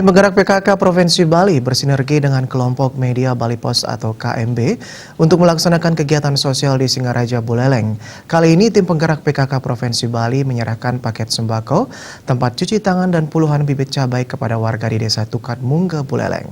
Tim penggerak PKK Provinsi Bali bersinergi dengan kelompok media Bali Pos atau KMB untuk melaksanakan kegiatan sosial di Singaraja Buleleng. Kali ini tim penggerak PKK Provinsi Bali menyerahkan paket sembako, tempat cuci tangan dan puluhan bibit cabai kepada warga di Desa Tukat Mungga Buleleng.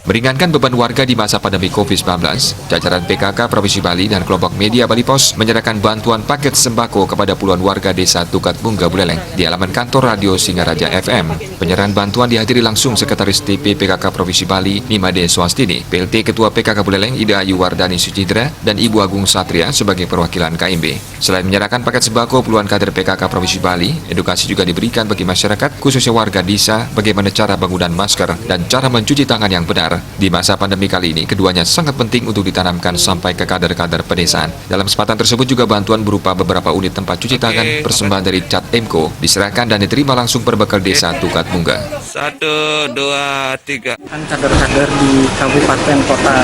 Meringankan beban warga di masa pandemi COVID-19, jajaran PKK Provinsi Bali dan kelompok media Bali Pos menyerahkan bantuan paket sembako kepada puluhan warga Desa Tukat Mungga Buleleng di halaman kantor Radio Singaraja FM. Penyerahan bantuan dihadiri langsung Sekretaris TP PKK Provinsi Bali, Nimade Swastini, PLT Ketua PKK Buleleng Ida Ayu Wardani Sucidra, dan Ibu Agung Satria sebagai perwakilan KMB. Selain menyerahkan paket sembako puluhan kader PKK Provinsi Bali, edukasi juga diberikan bagi masyarakat, khususnya warga desa, bagaimana cara penggunaan masker dan cara mencuci tangan yang benar. Di masa pandemi kali ini, keduanya sangat penting untuk ditanamkan sampai ke kader-kader pedesaan. Dalam kesempatan tersebut juga bantuan berupa beberapa unit tempat cuci tangan persembahan dari Cat Emko diserahkan dan diterima langsung perbekal Desa Tukat Mungga. 1, 2, 3. Kader-kader di Kabupaten Kota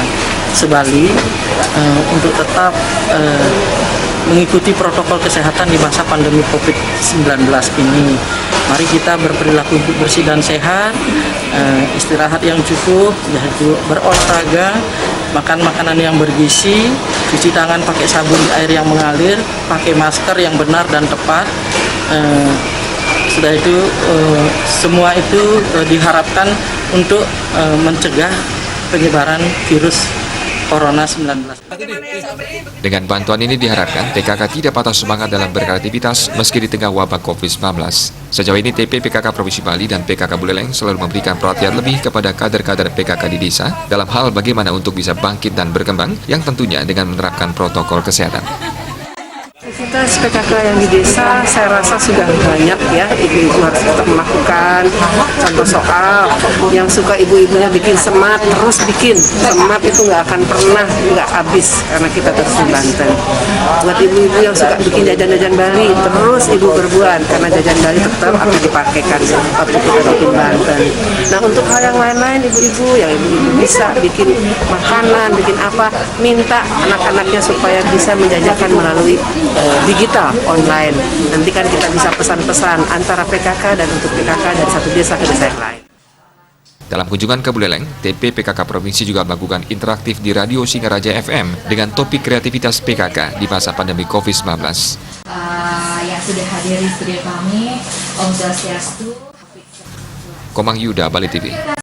Sebali untuk tetap mengikuti protokol kesehatan di masa pandemi COVID-19 ini. Mari kita berperilaku bersih dan sehat, istirahat yang cukup, yaitu berolahraga, makan makanan yang bergizi, cuci tangan pakai sabun di air yang mengalir, pakai masker yang benar dan tepat. Sudah itu, semua itu diharapkan untuk mencegah penyebaran virus Corona 19. Dengan bantuan ini diharapkan PKK tidak patah semangat dalam berkreativitas meski di tengah wabah COVID-19. Sejauh ini TP PKK Provinsi Bali dan PKK Buleleng selalu memberikan perhatian lebih kepada kader-kader PKK di desa dalam hal bagaimana untuk bisa bangkit dan berkembang, yang tentunya dengan menerapkan protokol kesehatan. Aktivitas PKK yang di desa saya rasa sudah banyak ya, ibu-ibu harus tetap melakukan. Contoh soal yang suka ibu-ibunya bikin semat, terus bikin semat itu nggak akan pernah nggak habis karena kita terus di Banten. Buat ibu-ibu yang suka bikin jajan-jajan Bali, terus ibu berbuat karena jajan Bali tetap akan dipakaikan waktu kita bikin Banten. Nah, untuk hal yang lain-lain ibu-ibu yang ibu-ibu bisa bikin makanan, bikin apa, minta anak-anaknya supaya bisa menjajakan melalui digital online. Nanti kan kita bisa pesan-pesan antara PKK dan untuk PKK dari satu desa ke desa yang lain. Dalam kunjungan ke Buleleng, TP PKK Provinsi juga melakukan interaktif di Radio Singaraja FM dengan topik kreativitas PKK di masa pandemi COVID-19. Yang sudah hadir di studio kami, Om Swastiastu, Komang Yuda, Bali TV.